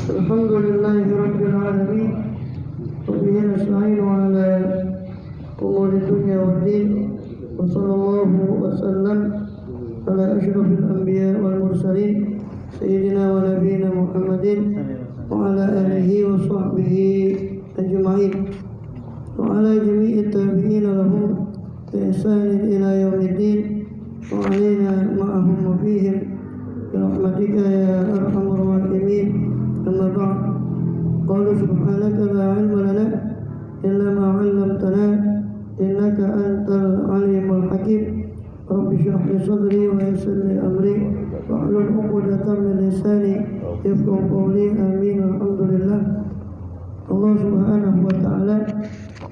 Alhamdulillahi Rabbil Alamin. Wabihi nasta'inu ala umuri dunya waddin. Wa sallallahu wa sallam ala ashrafil anbiya wal mursalin Sayyidina wa nabiyina Muhammadin wa ala alihi wa sahbihi ajma'in wa ala jami'i tabi'ina lahum bi ihsanin ila yaumiddin wa alaina ma'ahum wa fihim bi rahmatika ya arhamar rahimin. Amma ba'd. Qala subhanaka la ilma lana illa ma 'allamtana innaka antal alimul hakim. Rabbi shrah li sadri wa yassir li amri wahlul 'uqdatam min lisani yafqahu qawli. Amin. Alhamdulillah. Allah Subhanahu wa taala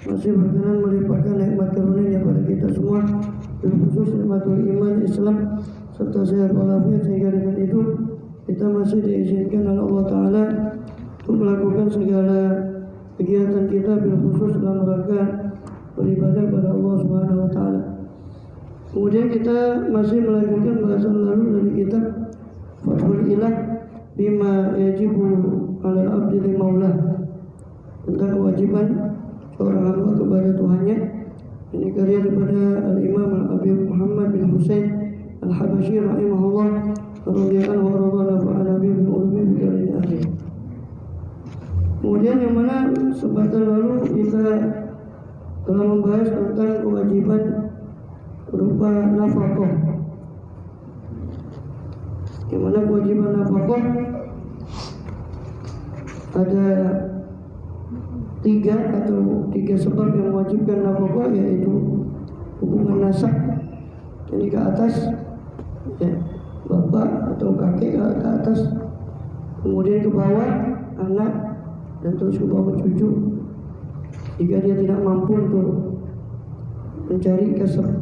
masih berkenan melimpahkan nikmat karunia pada kita semua, terkhusus nikmatul iman Islam serta sehat walafiat, sehingga dengan itu kita masih diizinkan oleh Allah Taala untuk melakukan segala kegiatan kita, terkhusus dalam rangka beribadah pada Allah Subhanahu wa taala. Kemudian kita masih melanjutkan bahasan lalu dari kitab Fathul Ilah bima yajibu 'alal 'abdi li maulah, tentang kewajiban seorang hamba kepada Tuhannya. Ini karya daripada Al-Imam Al-Habib Muhammad bin Husain Al-Habashi rahimahullah radhiyallahu anhu wa nafa'ana bihi bi ulumi bidalil akhir. Kemudian yang mana sebentar lalu kita telah membahas tentang kewajiban berupa nafkah. Yang mana kewajiban nafkah ada tiga sebab yang mewajibkan nafkah, yaitu hubungan nasab, jadi ke atas ya, bapak atau kakek ke atas, kemudian ke bawah anak, dan terus ke bawah cucu jika dia tidak mampu untuk mencari kasab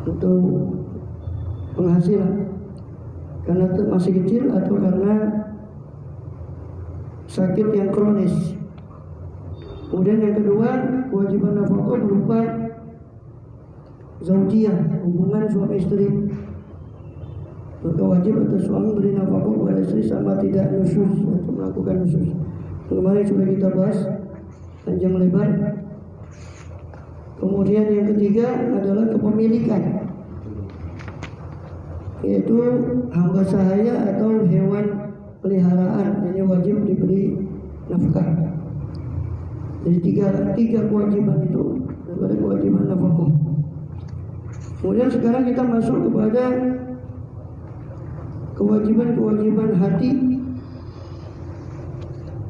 untuk penghasilan karena masih kecil atau karena sakit yang kronis. Kemudian yang kedua, kewajiban nafkah berupa zaujiyah, hubungan suami istri. Maka wajib atas suami beri nafkah kepada istri sama tidak nusyuz atau melakukan nusyuz. Kemarin sudah kita bahas panjang lebar. Kemudian yang ketiga adalah kepemilikan, yaitu hamba sahaya atau hewan peliharaan, ini wajib diberi nafkah. Jadi tiga kewajiban itu daripada kewajiban nafkah. Kemudian sekarang kita masuk kepada kewajiban hati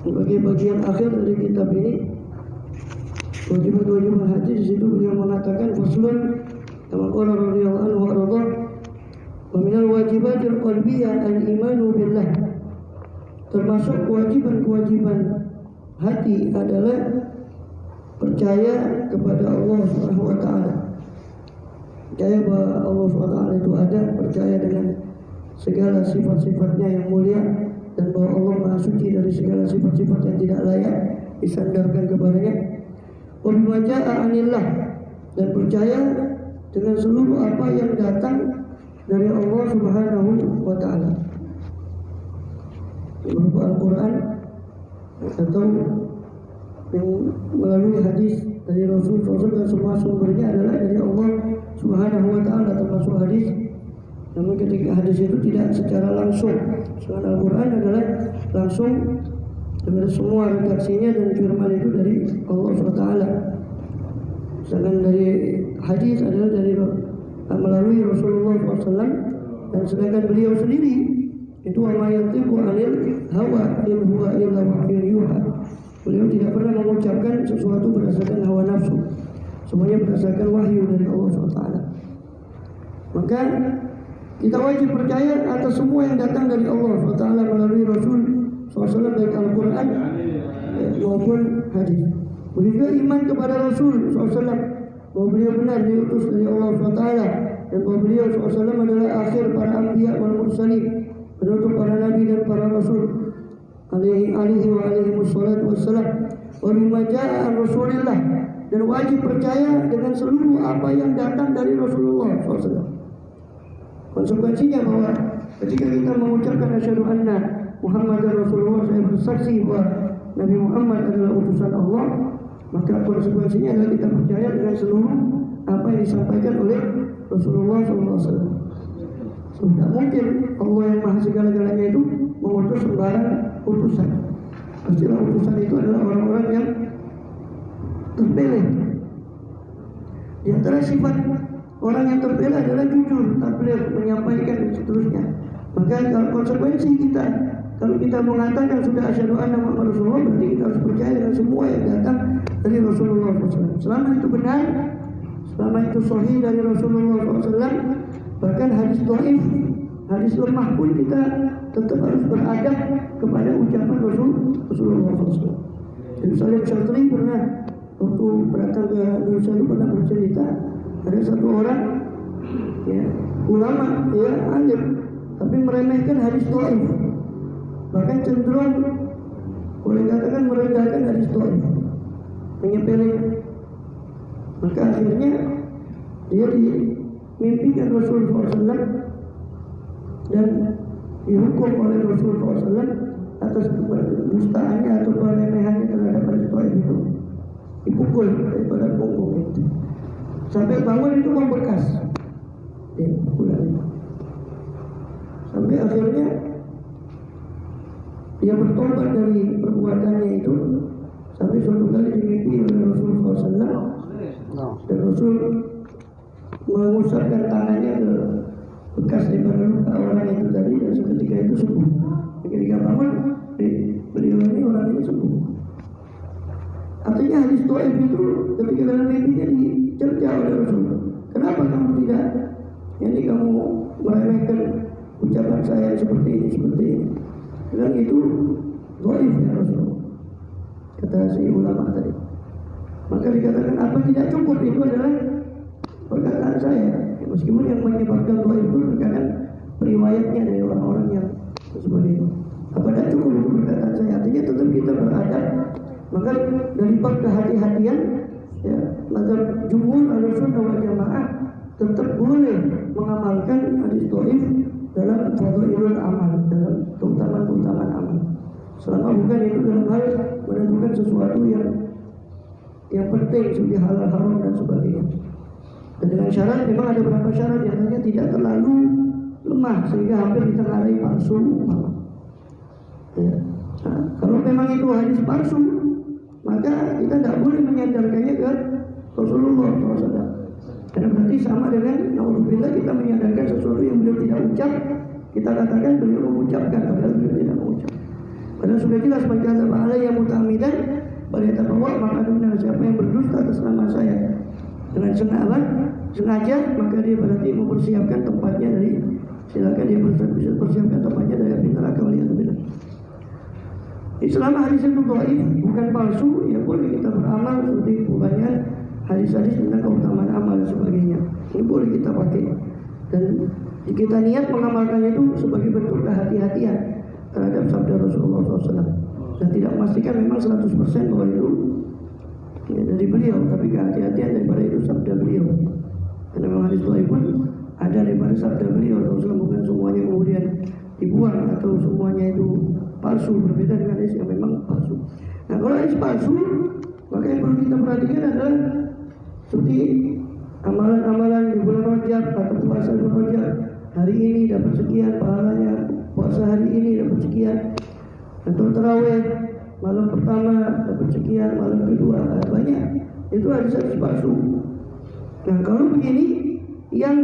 sebagai bagian akhir dari kitab ini. Kewajiban hati, di situ beliau mengatakan faslun kama qala radhiyallahu anhu wa radha wa minal wajibatil qalbiyyah al-imanu billah. Termasuk kewajiban hati adalah percaya kepada Allah Subhanahu wa taala. Percaya bahwa Allah Subhanahu wa taala itu ada, percaya dengan segala sifat-sifatnya yang mulia, dan bahwa Allah Maha Suci dari segala sifat-sifat yang tidak layak disandarkan kepadanya. Wa bima jaa'a 'anillah, dan percaya dengan seluruh apa yang datang dari Allah Subhanahu wa taala, berupa Al-Quran atau yang melalui hadis dari Rasul SAW, dan semua sumbernya adalah dari Allah Subhanahu wa taala, termasuk hadis. Namun ketika hadis itu tidak secara langsung, sedangkan Al-Quran adalah langsung dari semua redaksinya, dan firman itu dari Allah SWT. Sedangkan dari hadis adalah dari melalui Rasulullah SAW, dan sedangkan beliau sendiri itu wa ma yantiqu 'anil hawa in huwa illa wahyun yuha. Beliau tidak pernah mengucapkan sesuatu berdasarkan hawa nafsu, semuanya berdasarkan wahyu dari Allah SWT. Maka kita wajib percaya atas semua yang datang dari Allah SWT melalui Rasul SAW, baik Al-Quran maupun hadis. Begitu juga iman kepada Rasul SAW, bahwa beliau benar diutus dari Allah SWT, dan bahwa beliau SAW adalah akhir para anbiya wal mursalin, penutup para nabi dan para rasul alaihi wassalatu wassalam. Wa bima jaa'a an Rasulillah, dan wajib percaya dengan seluruh apa yang datang dari Rasulullah SAW. Konsekuensinya bahwa ketika kita mengucapkan asyhadu anna Muhammad Rasulullah, saya bersaksi bahwa Nabi Muhammad adalah utusan Allah, maka konsekuensinya adalah kita percaya dengan seluruh apa yang disampaikan oleh Rasulullah SAW. Tidak mungkin Allah yang maha segala-galanya itu mengutus sembarang utusan. Pastilah utusan itu adalah orang-orang yang terpilih. Di antara sifat orang yang terpilih adalah jujur, tabligh, menyampaikan dan seterusnya. Maka kalau konsekuensi kita, kalau kita mengatakan sudah asyhadu anna Muhammadar Rasulullah, berarti kita harus percaya dengan semua yang datang dari Rasulullah SAW. Selama itu benar, selama itu sahih dari Rasulullah SAW, bahkan hadis dhaif, hadis lemah pun kita tetap harus beradab kepada ucapan Rasulullah SAW. Jadi Salim Syatri pernah waktu berangkat ke Indonesia itu pernah bercerita, ada satu orang ya, ulama, ya, alim, tapi meremehkan hadis dhaif, bahkan cenderung boleh katakan merendahkan hadis dhaif, menyepelekan. Maka akhirnya dia dimimpikan Rasulullah SAW dan dihukum oleh Rasulullah SAW atas dustaannya atau peremehannya terhadap hadis dhaif itu, dipukul daripada punggung itu sampai bangun itu membekas, ya, sampai akhirnya dia bertobat dari perbuatannya itu. Sampai suatu kali dimimpi oleh Rasulullah SAW dan Rasul mengusapkan tangannya ke bekas daripada luka orang itu tadi, dan seketika itu sembuh. Ketika bangun, beliau ini orang ini sembuh. Artinya hadis dhaif itu ketika dalam mimpinya dicerca oleh Rasul. Kenapa kamu tidak? Ini kamu meremehkan ucapan saya seperti ini, seperti ini. Dan itu dhaif ya Rasul, kata si ulama tadi. Maka dikatakan apa tidak cukup itu adalah perkataan saya. Ya, meskipun yang menyebabkan dhaif itu terkadang periwayatnya dari orang-orang yang seperti itu. Apa tidak cukup itu perkataan saya? Artinya tetap kita beradab. Maka dari bab kehati-hatian, ya, mazhab jumhur Ahlussunnah wal Jamaah tetap boleh mengamalkan hadis dhaif dalam fadhailul amal, dalam keutamaan-keutamaan amal, selama bukan itu dalam hal menentukan sesuatu yang penting seperti halal haram dan sebagainya. Dan dengan syarat, memang ada beberapa syarat yang hanya tidak terlalu lemah sehingga hampir ditengarai palsu. Ya. Nah, kalau memang itu hadis palsu, maka kita tidak boleh menyandarkannya ke Rasulullah SAW. Karena berarti sama dengan naudzubillah kita menyandarkan sesuatu yang beliau tidak ucap, kita katakan beliau mengucapkan padahal beliau tidak mengucap. Padahal sudah jelas berkata bahwa yang muta'ammidan falyatabawa maq'adahu, siapa yang berdusta atas nama saya dengan sengaja, maka dia berarti mempersiapkan tempatnya dari, silakan dia persiapkan tempatnya dari api neraka. Waliyadzubillah. Selama hadis itu dhaif, bukan palsu, ya boleh kita beramal seperti banyak hadis-hadis tentang keutamaan amal dan sebagainya. Ini boleh kita pakai. Dan kita niat mengamalkannya itu sebagai bentuk kehati-hatian terhadap sabda Rasulullah SAW. Dan tidak memastikan memang 100% bahwa itu ya, dari beliau, tapi kehati-hatian daripada itu sabda beliau. Karena memang hadis dhaif pun ada daripada sabda beliau Rasulullah, bukan semuanya kemudian dibuang atau semuanya itu palsu, berbeda dengan hadis yang memang palsu. Nah, kalau hadis palsu, maka yang perlu kita perhatikan adalah seperti amalan-amalan di bulan Rajab atau puasa bulan Rajab, hari ini dapat sekian pahalanya, puasa hari ini dapat sekian, atau tarawih malam pertama dapat sekian, malam kedua banyak. Itu hadis-hadis palsu. Nah, kalau begini, yang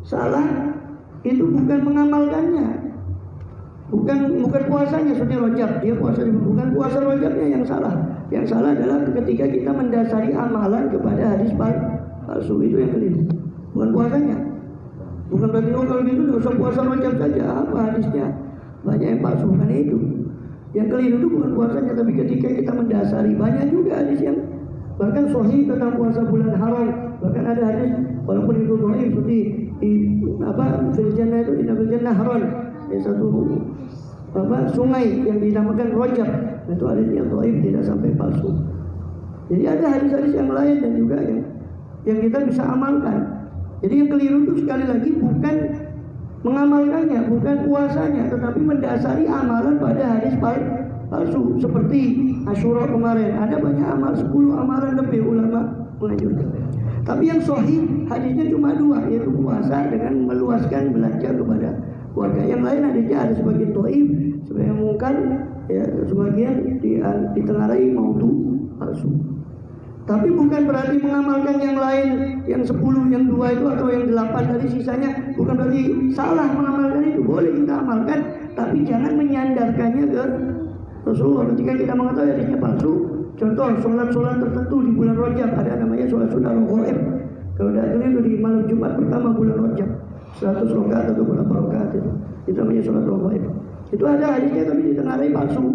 salah itu bukan mengamalkannya, bukan puasanya seperti Rajab, dia puasa, bukan puasa Rajabnya yang salah. Yang salah adalah ketika kita mendasari amalan kepada hadis palsu, itu yang keliru, bukan puasanya. Bukan berarti kalau gitu tidak usah puasa Rajab saja, apa hadisnya banyak yang palsu, bukan itu. Yang keliru itu bukan puasanya, tapi ketika kita mendasari, banyak juga hadis yang bahkan sahih tentang puasa bulan haram. Bahkan ada hadis walaupun itu dhaif seperti fil jannah itu dinamakan jannah haram, satu sungai yang dinamakan Rajab, itu hadisnya dhaif, tidak sampai palsu. Jadi ada hadis-hadis yang lain dan juga yang kita bisa amalkan. Jadi yang keliru itu sekali lagi bukan mengamalkannya, bukan puasanya, tetapi mendasari amalan pada hadis palsu. Seperti Asyura kemarin, ada banyak amal, 10 amalan lebih ulama menganjurkan. Tapi yang sahih hadisnya cuma 2, yaitu puasa dengan meluaskan belanja kepada keluarga. Yang lain hadisnya ada sebagian dhaif, sebagian mungkar, ya, sebagian ditengarai maudhu palsu. Tapi bukan berarti mengamalkan yang lain, yang 10, yang 2 itu atau yang 8 dari sisanya, bukan berarti salah mengamalkan itu. Boleh kita amalkan, tapi jangan menyandarkannya ke Rasulullah. Ketika kita mengetahui hadisnya palsu, contoh sholat tertentu di bulan Rajab, ada namanya sholat sunnah raghaib. Kalau tidak keliru di malam Jumat pertama bulan Rajab, 100 rakaat atau berapa rakaat itu namanya sholat raghaib. Itu ada hadisnya tapi ditengarai palsu.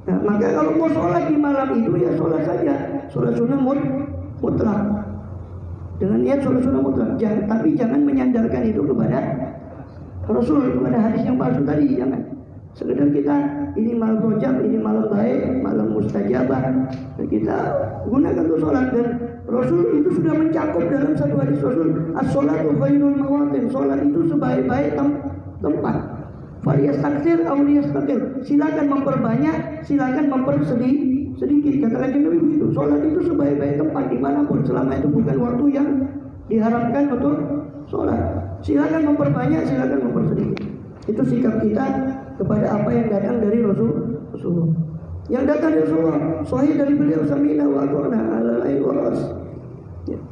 Nah, maka kalau mau sholat di malam itu ya sholat saja, sholat sunnah mutlak dengan niat sholat sunnah mutlak. Tapi jangan menyandarkan itu kepada Rasul, kepada hadis yang palsu tadi, jangan. Sekedar kita ini malam rojab, ini malam baik, malam mustajabah, dan kita gunakan untuk sholat. Dan Rasul itu sudah mencakup dalam satu hadis Rasul, as-sholatu khairul mawatin, sholat itu sebaik-baik tempat. Falyastaksir aw liyastakir, silakan memperbanyak, silakan mempersedikit. Katakan Nabi begitu. Sholat itu sebaik-baik tempat dimanapun, selama itu bukan waktu yang diharapkan untuk sholat. Silakan memperbanyak, silakan mempersedikit. Itu sikap kita kepada apa yang datang dari Rasulullah. Yang datang dari Rasulullah, sahih dari beliau, sami'na wa ata'na ala al-ain wal ras.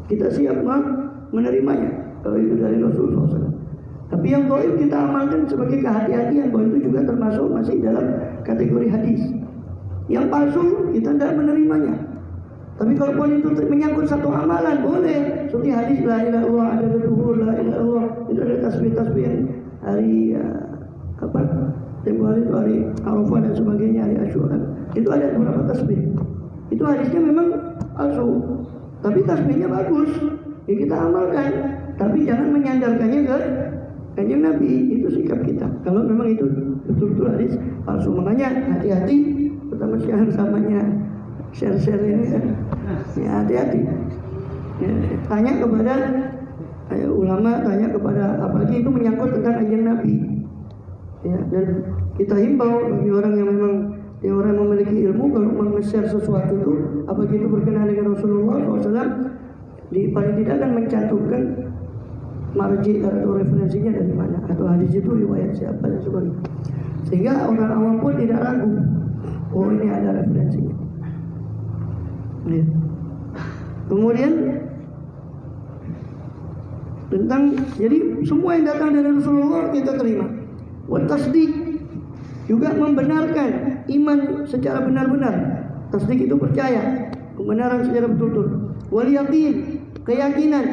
Kita siap menerimanya kalau itu dari Rasulullah SAW. Tapi yang dhaif kita amalkan sebagai kehati-hatian, bahwa itu juga termasuk masih dalam kategori hadis. Yang palsu kita tidak menerimanya. Tapi kalau pun itu menyangkut satu amalan, boleh. Seperti hadis la ilaha illallah, ada duhur la ilaha illallah, itu ada tasbih hari tempoh hari itu hari Arafah dan sebagainya, hari Asyura. Itu ada beberapa tasbih. Itu hadisnya memang palsu, tapi tasbihnya bagus. Ya kita amalkan, tapi jangan menyandarkannya ke Kanjeng Nabi. Itu sikap kita. Kalau memang itu betul-betul hadis palsu, makanya hati-hati. Pertama sekarang samanya share ini ya hati-hati. Ya, tanya kepada ulama, tanya kepada apalagi itu menyangkut tentang Kanjeng Nabi. Ya, dan kita himbau bagi orang yang memang orang memiliki ilmu, kalau meng-share sesuatu itu apalagi itu berkenaan dengan Rasulullah SAW, paling tidak akan mencantumkan marji atau referensinya dari mana, atau hadis itu riwayat siapa dan sebagainya, sehingga orang awam pun tidak ragu, oh ini ada referensinya. Ya. Kemudian tentang, jadi semua yang datang dari Rasulullah kita terima. Wa tasdiq, juga membenarkan iman secara benar-benar. Tasdik itu percaya, kebenaran secara betul-betul. Wal yaqin, keyakinan.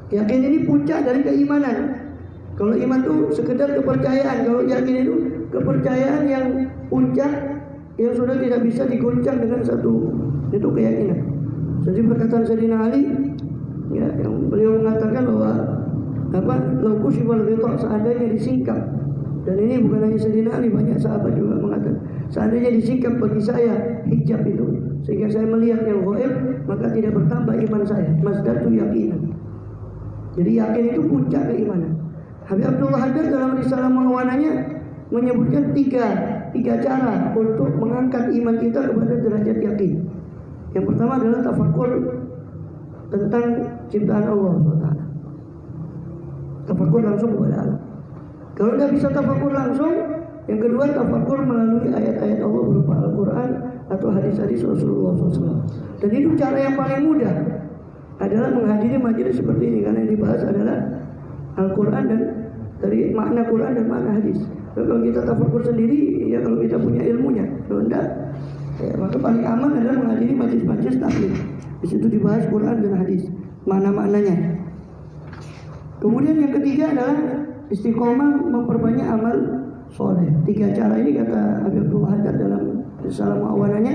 Yakin ini puncak dari keimanan. Kalau iman itu sekedar kepercayaan, kalau yakin itu kepercayaan yang puncak, yang sudah tidak bisa digoncang dengan satu, itu keyakinan. Jadi perkataan Sayyidina Ali, ya, yang beliau mengatakan bahwa laukus wal ghita, seandainya disingkap. Dan ini bukan hanya Sayyidina Ali, banyak sahabat juga mengatakan, seandainya disingkap bagi saya hijab itu, sehingga saya melihat yang gaib, maka tidak bertambah iman saya. Masdatu yakinan. Jadi yakin itu puncak keimanan. Habib Abdullah Haddad dalam risalah Mu'awanahnya menyebutkan tiga cara untuk mengangkat iman kita kepada derajat yakin. Yang pertama adalah tafakur tentang ciptaan Allah SWT. Tafakur langsung kepada Allah. Kalau tidak bisa tafakur langsung, yang kedua tafakur melalui ayat-ayat Allah berupa Al-Quran atau hadis-hadis Rasulullah SAW. Dan itu cara yang paling mudah adalah menghadiri majelis seperti ini, karena yang dibahas adalah Al-Quran dan dari makna Quran dan makna hadis. Kalau kita tafakur sendiri, ya kalau kita punya ilmunya, kalau tidak, ya, maka paling aman adalah menghadiri majelis-majelis taklim. Di situ dibahas Quran dan hadis, makna-maknanya. Kemudian yang ketiga adalah istiqomah, memperbanyak amal soleh. Tiga cara ini kata Habib Abdullah Haddad dalam risalah Mu'awanahnya,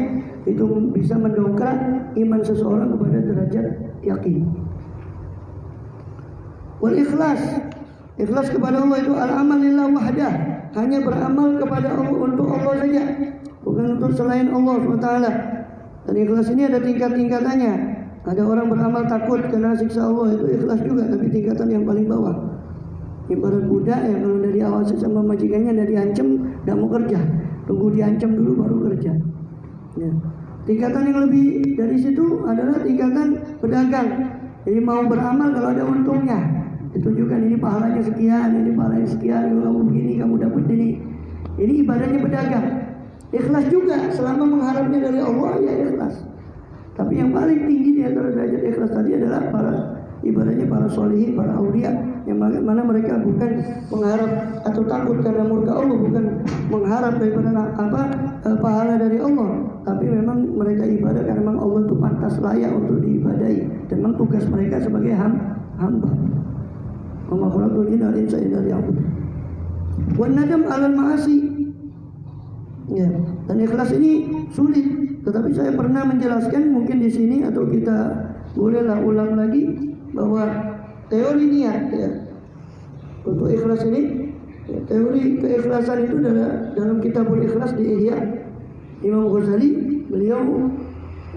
itu bisa mendongkrak iman seseorang kepada derajat yakin. Wal ikhlas, ikhlas kepada Allah itu al-amal lillah wahdah, hanya beramal kepada Allah, untuk Allah saja, bukan untuk selain Allah SWT. Dan ikhlas ini ada tingkat-tingkatannya. Ada orang beramal takut kena siksa Allah, itu ikhlas juga, tapi tingkatan yang paling bawah. Ibarat budak ya, kalau udah diawasi sama majikannya, udah diancam, nggak mau kerja, tunggu diancam dulu baru kerja. Ya. Tingkatan yang lebih dari situ adalah tingkatan pedagang. Jadi mau beramal kalau ada untungnya, ditunjukkan ini pahalanya sekian, ini pahalanya sekian, kalau kamu begini kamu dapat ini. Ini ibadahnya pedagang. Ikhlas juga, selama mengharapnya dari Allah ya ikhlas. Tapi yang paling tinggi di antara derajat ikhlas tadi adalah ibadahnya para solihin, para aulia, yang mana mereka bukan mengharap atau takut karena murka Allah, bukan mengharap daripada pahala dari Allah, tapi memang mereka ibadah karena memang Allah itu pantas layak untuk diibadahi, dan memang tugas mereka sebagai hamba. Wa ma khalaqtul jinna wal insa illa liya'budun. Wan nadam 'alal ma'asi. Ya, dan ikhlas ini sulit, tetapi saya pernah menjelaskan, mungkin di sini atau kita bolehlah ulang lagi, bahwa teori niat ya untuk ikhlas ini, ya, teori keikhlasan itu dalam kitabul ikhlas di Ihya Imam Ghazali, beliau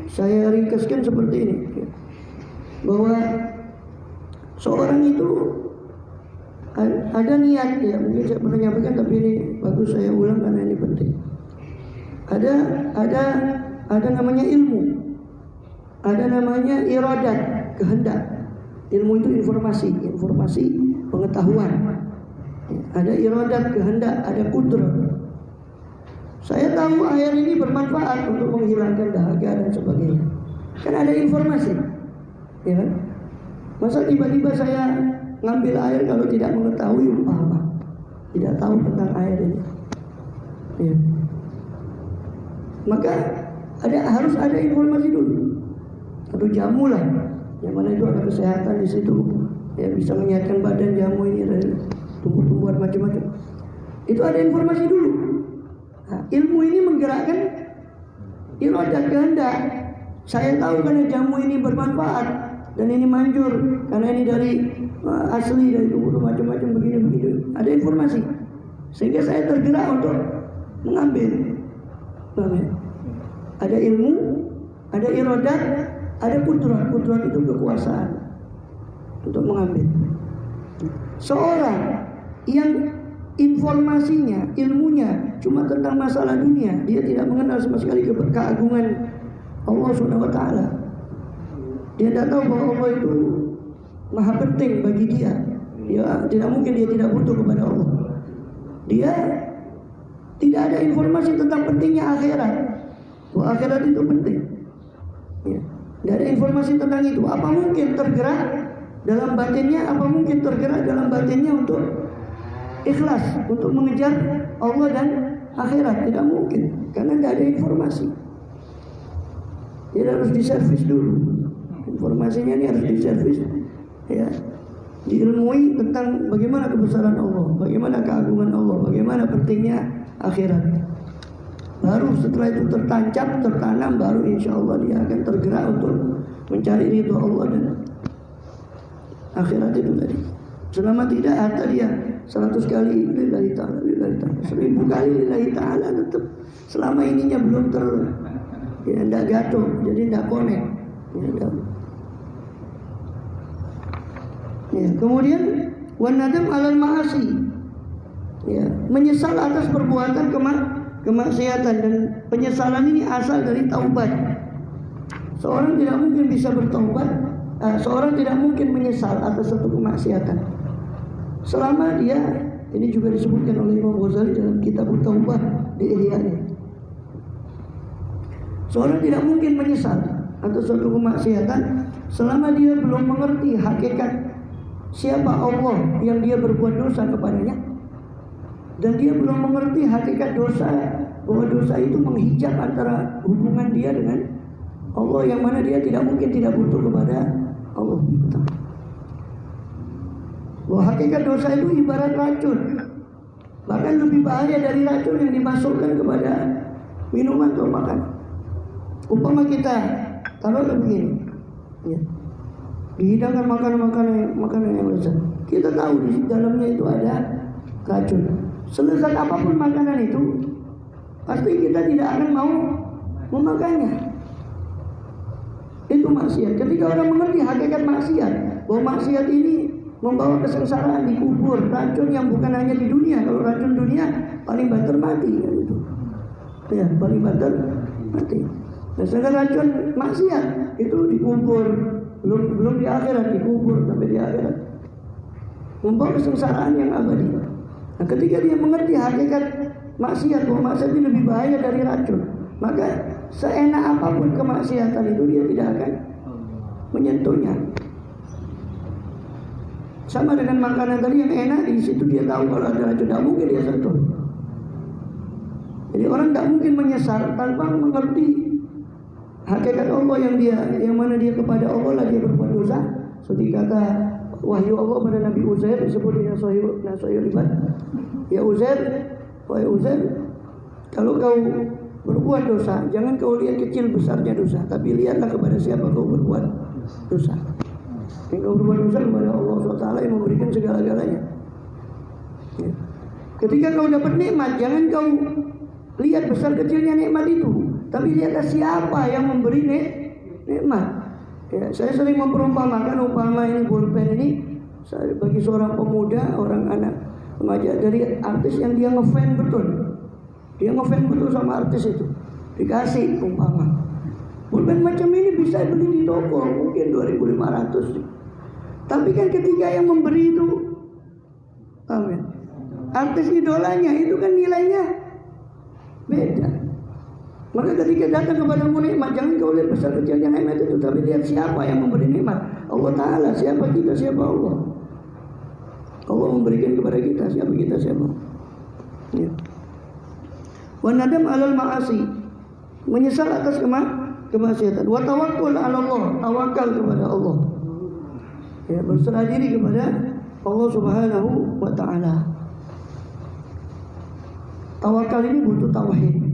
saya ringkaskan seperti ini ya, bahwa seorang itu ada niat ya, mungkin saya pernah nyampaikan tapi ini bagus saya ulang karena ini penting. Ada namanya ilmu, ada namanya iradat, kehendak. Ilmu itu informasi pengetahuan. Ada iradat, kehendak, ada kudrat. Saya tahu air ini bermanfaat untuk menghilangkan dahaga dan sebagainya. Kan ada informasi, ya kan? Masa tiba-tiba saya ngambil air kalau tidak mengetahui apa, tidak tahu tentang air ini. Ya. Maka harus ada informasi dulu, atau jamu lah, yang mana itu ada kesehatan di situ, ya bisa menyehatkan badan, jamu ini dari tumbuh-tumbuhan macam-macam. Itu ada informasi dulu. Nah, ilmu ini menggerakkan iradat, kehendak. Saya tahu karena jamu ini bermanfaat dan ini manjur karena ini dari asli dari tumbuh macam-macam begini. Ada informasi sehingga saya tergerak untuk mengambil. Ada ilmu, ada iradat, ada kudrat. Kudrat itu kekuasaan untuk mengambil. Seorang yang informasinya, ilmunya cuma tentang masalah dunia, dia tidak mengenal sama sekali keagungan Allah Subhanahu wa taala. Dia tidak tahu bahwa Allah itu maha penting bagi dia. Dia tidak mungkin dia tidak butuh kepada Allah. Dia tidak ada informasi tentang pentingnya akhirat, bahwa akhirat itu penting. Ya. Tidak ada informasi tentang itu. Apa mungkin tergerak dalam batinnya? Apa mungkin tergerak dalam batinnya untuk ikhlas, untuk mengejar Allah dan akhirat? Tidak mungkin, karena tidak ada informasi. Dia harus diservis dulu. Informasinya ini harus diservis, ya, diilmui tentang bagaimana kebesaran Allah, bagaimana keagungan Allah, bagaimana pentingnya akhirat. Baru setelah itu tertancap, tertanam, baru insya Allah dia akan tergerak untuk mencari ridho Allah dan akhirat itu tadi. Selama tidak ada dia 100 kali lillahi ta'ala, 1000 kali lillahi ta'ala, tetap selama ininya belum tidak gaduh, jadi tidak connect. Ya, kemudian wan nadam 'alal ma'asi. Ya, menyesal atas perbuatan kemaksiatan, dan penyesalan ini asal dari taubat. Seorang tidak mungkin bisa bertaubat, seorang tidak mungkin menyesal atas satu kemaksiatan selama dia, ini juga disebutkan oleh Imam Ghazali dalam kitab Taubah di Ihya-nya. Seorang tidak mungkin menyesal atas satu kemaksiatan selama dia belum mengerti hakikat siapa Allah yang dia berbuat dosa kepadanya, dan dia belum mengerti hakikat dosa, bahwa dosa itu menghijab antara hubungan dia dengan Allah, yang mana dia tidak mungkin tidak butuh kepada Allah. Bahwa hakikat dosa itu ibarat racun, bahkan lebih bahaya dari racun yang dimasukkan kepada minuman atau makanan. Umpama kita taruhlah begini, ya, dihidangkan makanan yang lezat, kita tahu di dalamnya itu ada racun. Selezat apapun makanan itu, pasti kita tidak akan mau memakannya. Itu maksiat. Ketika orang mengerti hakikat maksiat, bahwa maksiat ini membawa kesengsaraan, dikubur. Racun yang bukan hanya di dunia. Kalau racun dunia paling banter mati kan itu. Ya, paling banter mati. Nah, sedangkan racun maksiat itu dikubur, belum di akhirat, dikubur sampai di akhirat. Membawa kesengsaraan yang abadi. Nah, ketika dia mengerti hakikat maksiat, bahwa maksiat ini lebih bahaya dari racun, maka seenak apapun kemaksiatan itu dia tidak akan menyentuhnya. Sama dengan makanan tadi yang enak, di situ dia tahu kalau ada racun, tidak mungkin dia sentuh. Jadi orang tidak mungkin menyesal tanpa mengerti hakikat Allah yang mana dia kepada Allah lah dia berbuat dosa. Seperti kata wahyu Allah pada Nabi Uzair disebut di Nasaiul Ibad. Ya Uzair, wahai Uzair, kalau kau berbuat dosa, jangan kau lihat kecil besarnya dosa, tapi lihatlah kepada siapa kau berbuat dosa. Yang kau berbuat dosa kepada Allah SWT yang memberikan segala-galanya. Ya. Ketika kau dapat nikmat, jangan kau lihat besar kecilnya nikmat itu, tapi lihatlah siapa yang memberi nikmat. Ya, saya sering memperumpamakan ini pulpen ini bagi seorang pemuda, orang anak remaja dari artis yang dia ngefans betul. Dia ngefans betul sama artis itu. Dikasih umpama. Pulpen macam ini bisa beli di toko mungkin 2.500. Tapi kan ketika yang memberi itu amin, artis idolanya itu kan nilainya beda. Maka ketika datang kepada nikmat, jangan kau lihat besar kecilnya nikmat itu, tapi lihat siapa yang memberi nikmat. Allah Ta'ala. Siapa kita, siapa Allah. Allah memberikan kepada kita, siapa kita, siapa. Ya. Wa nadam alal ma'asi, menyesal atas kemaksiatan. Wa tawakkul ala Allah, tawakal kepada Allah. Ya, berserah diri kepada Allah Subhanahu wa Ta'ala. Tawakal ini butuh tauhid.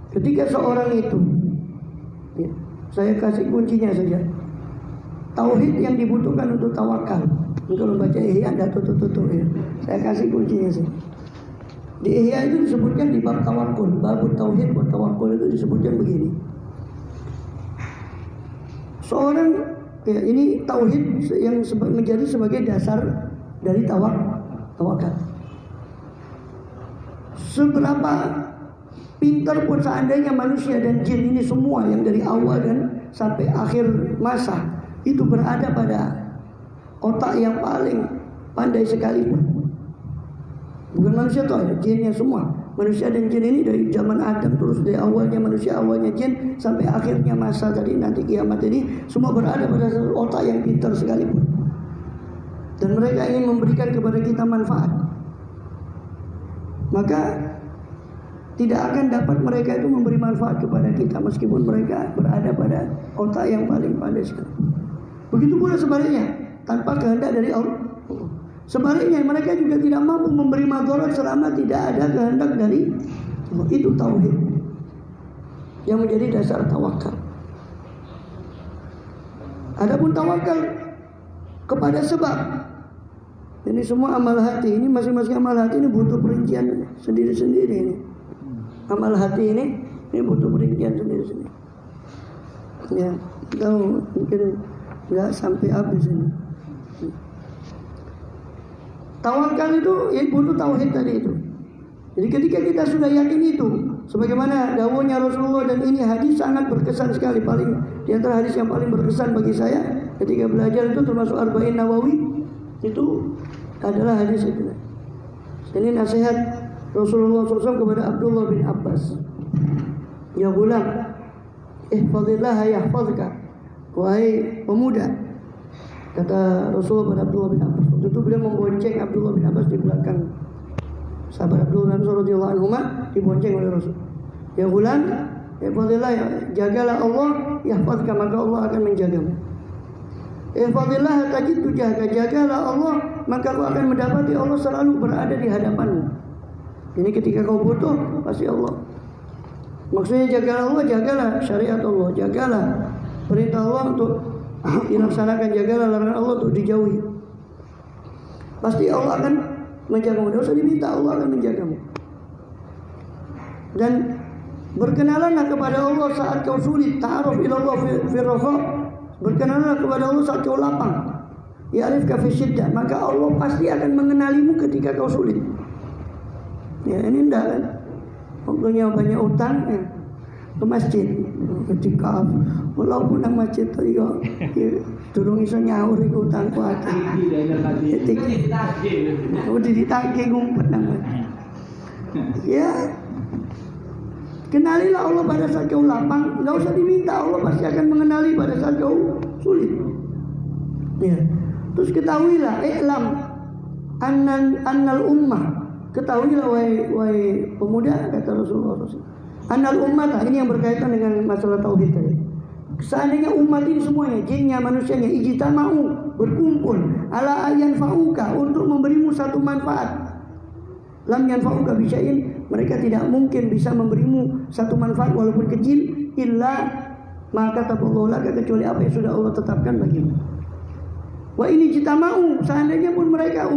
Ketika seorang itu, ya, saya kasih kuncinya saja. Tauhid yang dibutuhkan untuk tawakal. Kalau baca Ihya ada tutup ya. Saya kasih kuncinya saja. Di Ihya itu disebutkan di bab tawakul, bab tauhid buat tawakul itu disebutkan begini. Seorang ya, ini tauhid yang menjadi sebagai dasar dari tawakal. Seberapa pintar pun seandainya manusia dan jin ini semua yang dari awal dan sampai akhir masa itu berada pada otak yang paling pandai sekalipun. Bukan manusia toh, jinnya semua. Manusia dan jin ini dari zaman Adam terus dari awalnya manusia, awalnya jin sampai akhirnya masa tadi nanti kiamat ini semua berada pada otak yang pintar sekalipun. Dan mereka ingin memberikan kepada kita manfaat. Maka tidak akan dapat mereka itu memberi manfaat kepada kita meskipun mereka berada pada otak yang paling pandai sekali. Begitu pula sebaliknya, tanpa kehendak dari Allah. Sebaliknya mereka juga tidak mampu memberi madarat selama tidak ada kehendak dari Allah. Itu tauhid yang menjadi dasar tawakal. Adapun tawakal kepada sebab, ini semua amal hati, ini masing-masing amal hati ini butuh perincian sendiri-sendiri ini. Amal hati ini butuh perincian sendiri-sendiri. Ya, kita mungkin nggak sampai habis ini. Tawakal itu ya butuh tauhid tadi itu. Jadi ketika kita sudah yakin itu, sebagaimana dawuhnya Rasulullah, dan ini hadis sangat berkesan sekali, paling di antara hadis yang paling berkesan bagi saya ketika belajar itu termasuk Arba'in Nawawi, itu adalah hadis itu. Ini nasihat Rasulullah SAW kepada Abdullah bin Abbas. Ya gulam, ihfazillah yahfazka. Wahai pemuda, kata Rasulullah pada Abdullah bin Abbas. Waktu itu beliau membonceng Abdullah bin Abbas di belakang. Sahabat Abdullah bin Abbas radhiyallahu anhu dibonceng oleh Rasul. Ya gulam, ihfazillah, jagalah Allah, yahfazka, maka Allah akan menjagamu. Ihfazillah tajid tujahka, jagalah Allah, maka kau akan mendapati Allah selalu berada di hadapanmu. Ini ketika kau butuh, pasti Allah. Maksudnya jagalah Allah, jagalah syariat Allah, jagalah perintah Allah untuk dilaksanakan, jagalah larangan Allah untuk dijauhi. Pasti Allah akan menjagamu. Tidak usah diminta, Allah akan menjagamu. Dan berkenalanlah kepada Allah saat kau sulit. Ta'aruf ila Allah fi raha. Berkenalanlah kepada Allah saat kau lapang. ya'rifka fi syiddah, maka Allah pasti akan mengenalimu ketika kau sulit. Ya ini enggak kan? Waktunya banyak utang ya, ke masjid, ketika walaupun nang masjid itu ya durung iso nyaur iku utang kuat. Udah ditagih ngumpet nang. Ya kenalilah Allah pada saat kau lapang, enggak usah diminta, Allah pasti akan mengenali pada saat kau sulit. Ya. Terus ketahuilah, i'lam annal ummah, ketahuilah wahai pemuda, kata Rasulullah SAW. Annal ummah, ini yang berkaitan dengan masalah tauhid tadi. Seandainya umat ini semuanya, jinnya, manusianya, ijtama'u, berkumpul ala ayyan fa'uka, untuk memberimu satu manfaat. Lam yanfa'uka bisya'in, mereka tidak mungkin bisa memberimu satu manfaat walaupun kecil, illa maka taballahu laka, kecuali apa yang sudah Allah tetapkan bagimu. Wa ini jitama'u, seandainya pun mereka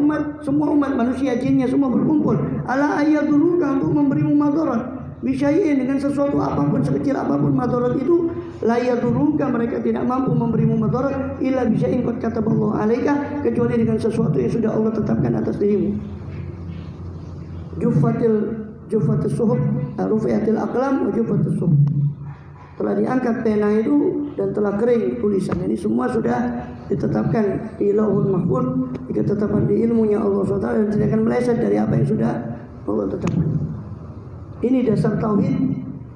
semua umat manusia, jinnya semua berkumpul ala ayaduruka, untuk memberimu madarat bisyai'in, dengan sesuatu apapun, sekecil apapun madarat itu, la yaduruka, mereka tidak mampu memberimu madarat illa bisyai'in qad kataballahu alaika, kecuali dengan sesuatu yang sudah Allah tetapkan atas dirimu. Juffatis suhuf, rufi'atil aqlam wa juffatis suhuf, telah diangkat pena itu dan telah kering tulisan. Ini semua sudah ditetapkan di Lauhul Mahfuz, ditetapkan di ilmunya Allah SWT, dan tidak akan meleset dari apa yang sudah Allah tetapkan. Ini dasar tauhid.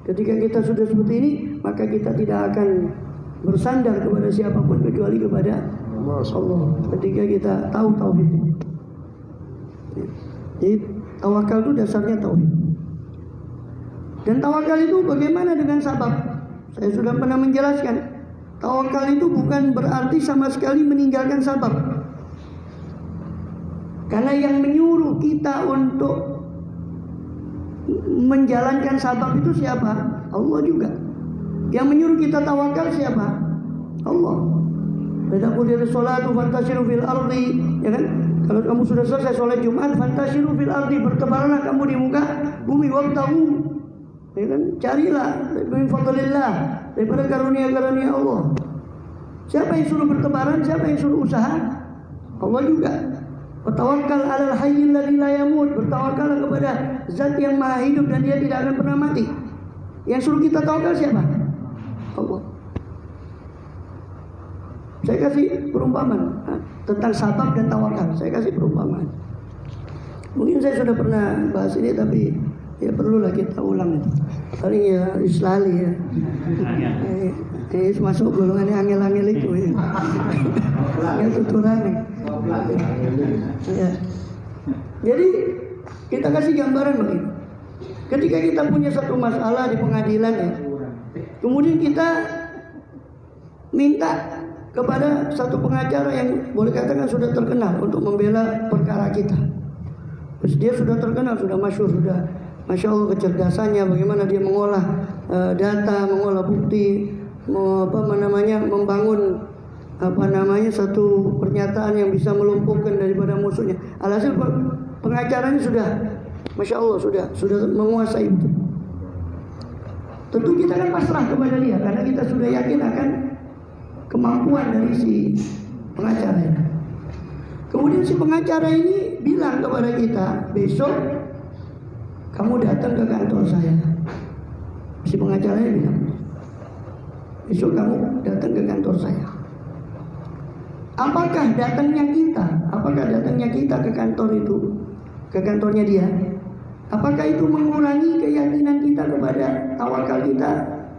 Ketika kita sudah seperti ini, maka kita tidak akan bersandar kepada siapapun kecuali kepada Allah. Ketika kita tahu tauhid. Jadi tawakal itu dasarnya tauhid. Dan tawakal itu bagaimana dengan sabab? Saya sudah pernah menjelaskan, tawakal itu bukan berarti sama sekali meninggalkan sabab. Karena yang menyuruh kita untuk menjalankan sabab itu siapa? Allah juga. Yang menyuruh kita tawakal siapa? Allah. Idza qudiyatis sholatu fantashiru fil ardi, ya kan? Kalau kamu sudah selesai sholat Jumat, fantashiru fil ardi, bertebaranlah kamu di muka bumi, wabtaghu, ya kan? Carilah min fadlillah, daripada karunia-karunia Allah. Siapa yang suruh bertebaran? Siapa yang suruh usaha? Allah juga. Tawakkal 'alal hayyil ladzi la yamut, bertawakallah kepada zat yang maha hidup dan dia tidak akan pernah mati. Yang suruh kita tawakal siapa? Allah. Saya kasih perumpamaan tentang sabab dan tawakal. Saya kasih perumpamaan. Mungkin saya sudah pernah bahas ini, tapi ya perlulah kita ulang itu. Paling ya islali ya. Ini masuk golongan yang angel-angel itu ya. Yang tuturan ya. Jadi kita kasih gambaran begini. Ketika kita punya satu masalah di pengadilan ya, kemudian kita minta kepada satu pengacara yang boleh katakan sudah terkenal untuk membela perkara kita. Terus dia sudah terkenal, sudah masyhur, sudah Masya Allah kecerdasannya, bagaimana dia mengolah data, mengolah bukti, membangun satu pernyataan yang bisa melumpuhkan daripada musuhnya. Alhasil pengacaranya sudah Masya Allah sudah menguasai itu. Tentu kita kan pasrah kepada dia karena kita sudah yakin akan kemampuan dari si pengacara ini. Kemudian si pengacara ini bilang kepada kita, besok kamu datang ke kantor saya. Si pengacaranya bilang, besok kamu datang ke kantor saya. Apakah datangnya kita ke kantor itu, ke kantornya dia, apakah itu mengurangi keyakinan kita kepada tawakal kita,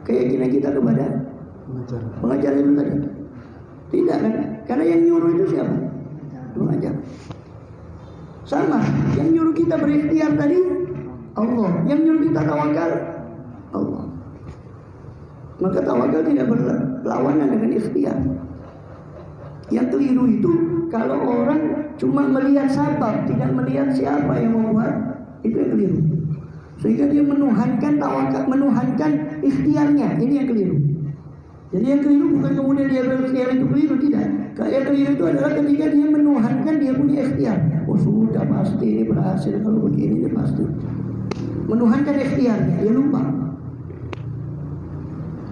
keyakinan kita kepada pengacara itu tadi? Tidak kan? Karena yang nyuruh itu siapa? Pengacara. Sama, yang nyuruh kita berikhtiar tadi Allah, yang nyuruh kita tawakal Allah. Maka tawakal tidak berlawanan dengan ikhtiar. Yang keliru itu kalau orang cuma melihat sabab, tidak melihat siapa yang membuat, itu yang keliru. Sehingga dia menuhankan tawakal, menuhankan ikhtiarnya. Ini yang keliru. Jadi yang keliru bukan kemudian dia berikhtiar itu keliru, tidak. Yang keliru itu adalah ketika dia menuhankan dia punya ikhtiar. Oh sudah pasti ini berhasil, kalau begini ini pasti. Menuhankan ikhtiarnya, dia lupa.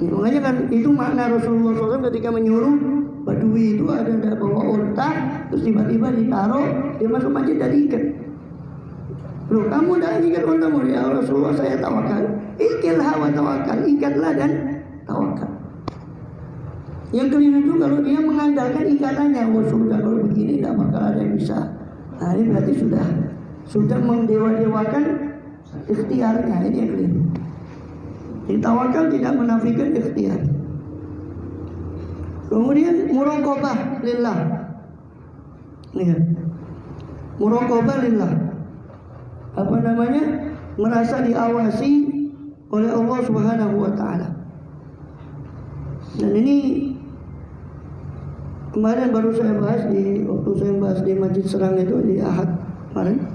Makanya kan itu makna Rasulullah SAW ketika menyuruh Badui itu ada bawa unta, terus tiba-tiba ditaruh, dia masuk masjid dan ikat. Loh, kamu dah ikat untamu, ya Rasulullah saya tawakal. Ikilha wa tawakal, ikatlah dan tawakal. Yang keliru itu kalau dia mengandalkan ikatannya, sudah kalau begini tidak bakal ada yang bisa. Nah ini berarti sudah mendewa-dewakan ikhtiarnya, ini yang keliru. Jadi tawakal tidak menafikan ikhtiar. Kemudian muraqabah lillah. Lihat. Muraqabah lillah. Apa namanya? Merasa diawasi oleh Allah Subhanahu wa taala. Dan ini kemarin baru saya bahas waktu saya bahas di Masjid Serang itu di Ahad kemarin.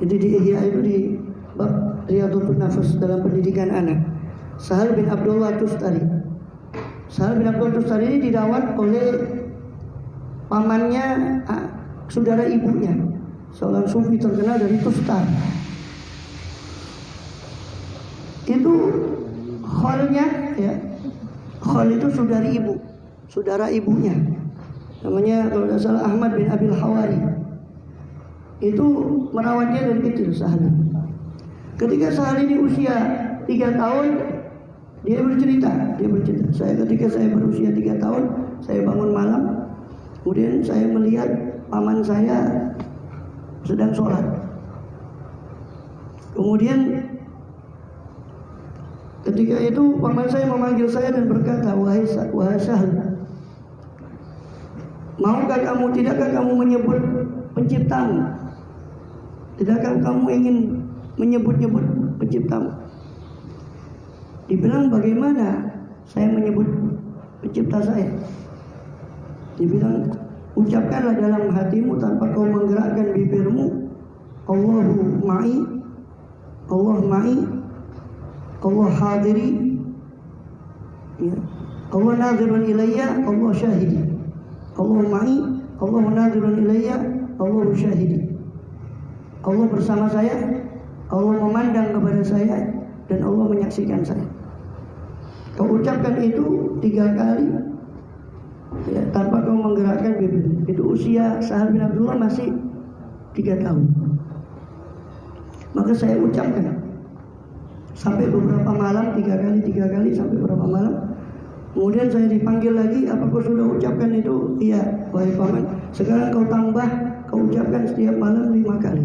Jadi di Ihya itu di bab Riyadhun Nafas dalam pendidikan anak. Sahal bin Abdullah Tustari. Sahal bin Abdullah Tustari ini dirawat oleh pamannya, saudara ibunya, seorang sufi terkenal dari Tustar. Itu khalnya, ya, khal itu saudara ibunya. Namanya kalau tidak salah Ahmad bin Abil Hawari. Itu merawatnya dari kecil Sahal. Ketika Sahal ini usia 3 tahun, dia bercerita. Ketika saya berusia 3 tahun, saya bangun malam, kemudian saya melihat paman saya sedang sholat. Kemudian ketika itu paman saya memanggil saya dan berkata, wahai Sahal, tidakkah kamu menyebut penciptamu? Tidakkah kamu ingin menyebut-nyebut penciptamu? Dibilang, bagaimana saya menyebut pencipta saya? Dibilang, ucapkanlah dalam hatimu tanpa kau menggerakkan bibirmu, Allahu ma'i, Allah ma'i, Allah hadiri, ya. Allah nadhirun ilayya, Allah syahidi. Allah ma'i, Allah nadhirun ilayya, Allah syahidi. Allah bersama saya, Allah memandang kepada saya, dan Allah menyaksikan saya. Kau ucapkan itu 3 kali, ya, tanpa kau menggerakkan bibir. Itu usia Sahal bin Abdullah masih 3 tahun. Maka saya ucapkan sampai beberapa malam, 3 kali sampai beberapa malam. Kemudian saya dipanggil lagi, apa kau sudah ucapkan itu? Iya, wahai paman. Sekarang kau tambah, kau ucapkan setiap malam 5 kali.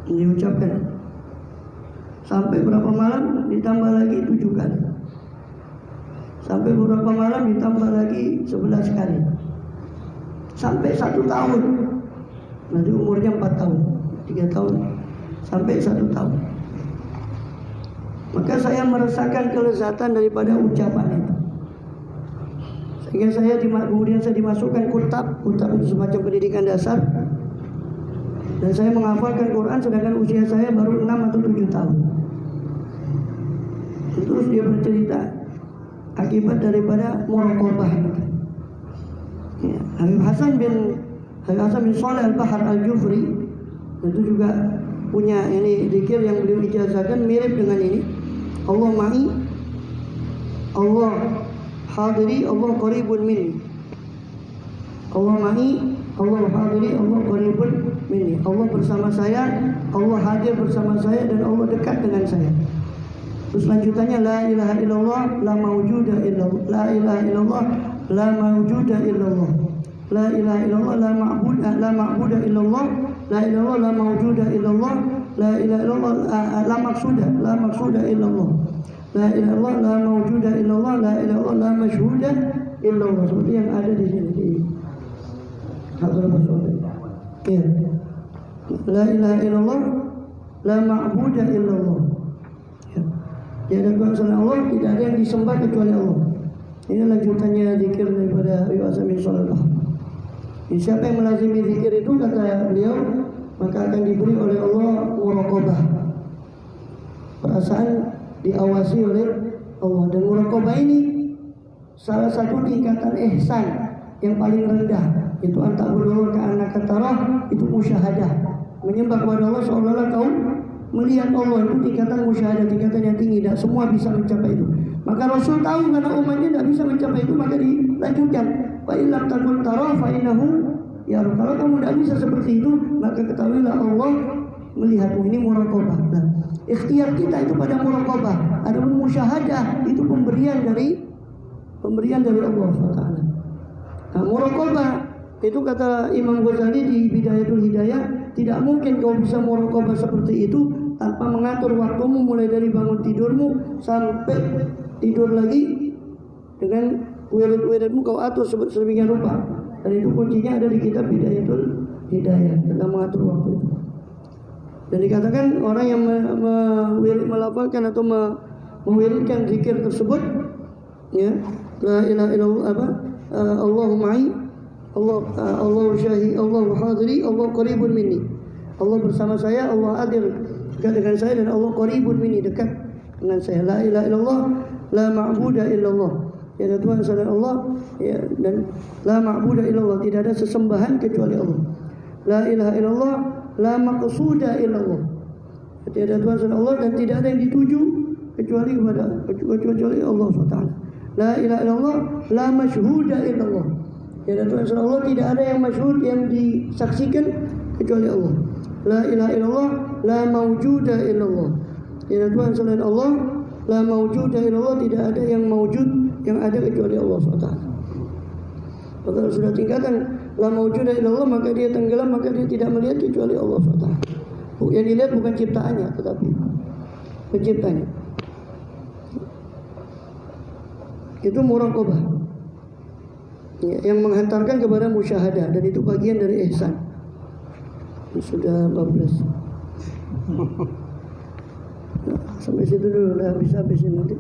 Diucapkan sampai berapa malam ditambah lagi 7 kali. Sampai beberapa malam ditambah lagi 11 kali. Sampai 1 tahun. Nanti umurnya 4 tahun, 3 tahun, sampai 1 tahun. Maka saya merasakan kelezatan daripada ucapan itu. Sehingga kemudian saya dimasukkan kutab itu semacam pendidikan dasar. Dan saya menghafalkan Quran sedangkan usia saya baru 6 atau 7 tahun. Terus dia bercerita akibat daripada muraqabah. Ya, Habib Hasan bin Shalih Al-Bahar Al-Jufri itu juga punya ini zikir yang beliau ijazahkan mirip dengan ini. Allah ma'i, Allah hadiri, Allah qaribun minni. Allah ma'i, Allah hadiri, Allah qaribun minni. Allah bersama saya, Allah hadir bersama saya, dan Allah dekat dengan saya. Terus lanjutannya, la ilaha illallah la mawjuda illallah, la ilaha illallah la mawjuda illallah, la ilaha illallah la ma'buda illallah, la ilaha illallah la mawjuda illallah, la ilaha illallah la maqsuda illallah, la ilaha illallah la mawjuda illallah, la ilaha illallah la mashhuda illallah. Seperti yang ada di sini di Hadrat Rasul. Ya. La ilaha illallah la ma'buda illallah. Ya. Tiada Tuhan selain Allah, tidak ada yang disembah kecuali Allah. Ini lanjutannya zikir daripada Habib Hasan bin Shalih Al-Bahar. Siapa yang melazimi zikir itu, kata beliau, maka akan diberi oleh Allah muraqabah, perasaan diawasi oleh Allah. Dan muraqabah ini salah satu tingkatan ihsan yang paling rendah, itu anta'budallaha ka'annaka tarah, itu musyahadah, menyembah kepada Allah seolah-olah kau melihat Allah. Itu tingkatan musyahadah, tingkatan yang tinggi, dan semua bisa mencapai itu. Maka Rasul tahu karena umatnya tidak bisa mencapai itu, maka dilanjutkan. Fa illam takun tara fa innahu yara. Kalau kamu tidak bisa seperti itu, maka ketahuilah Allah melihatmu. Ini muraqabah. Nah, ikhtiar kita itu pada muraqabah. Adapun musyahadah itu pemberian dari Allah SWT. Nah, muraqabah itu kata Imam Ghazali di Bidayatul Hidayah, tidak mungkin kau bisa muraqabah seperti itu tanpa mengatur waktumu mulai dari bangun tidurmu sampai tidur lagi, dengan wirid-wiridmu kau atur sedemikian rupa. Dan itu kuncinya ada di kitab Bidayatul Hidayah tentang mengatur waktu itu. Dan dikatakan orang yang melafalkan atau mewiridkan zikir tersebut, ya, la ilaha illallah, Allahu ma'i, Allahu syahid, Allahu hadiri, Allah qaribun minni. Allah bersama saya, Allah hadir dekat dengan saya, dan Allah qaribun minni, dekat dengan saya. La ilaha illallah, la ma'budu illallah. Ya, ada Tuhan selain Allah, ya, dan la ma'budu illallah, tidak ada sesembahan kecuali Allah. La ilaha illallah, la maqsuda illallah. Tidak ada Tuhan selain Allah dan tidak ada yang dituju kecuali Allah SWT. La ilaha illallah, la masyhuda illallah. Tidak ada Tuhan selain Allah, tidak ada yang masyhud, yang disaksikan kecuali Allah. La ilaha illallah, la mawjuda illallah. Tidak ada Tuhan selain Allah, la mawjuda illallah, tidak ada yang mawjud, yang ada kecuali Allah SWT. Maka kalau sudah tingkatan la mawjuda illallah, maka dia tenggelam, maka dia tidak melihat kecuali Allah SWT. Yang dilihat bukan ciptaannya, tetapi penciptanya. Itu muraqabah, ya, yang menghantarkan kepada musyahadah, dan itu bagian dari ihsan. Ini sudah 14. Nah, sampai situ dulu, udah habis ini nanti.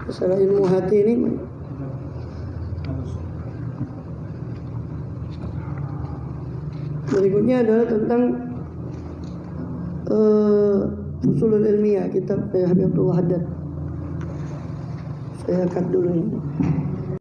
Masalah ilmu hati ini. Berikutnya adalah tentang Fusulul Ilmiyah, kitab Habib Abdullah Haddad. Saya cut dulu ini.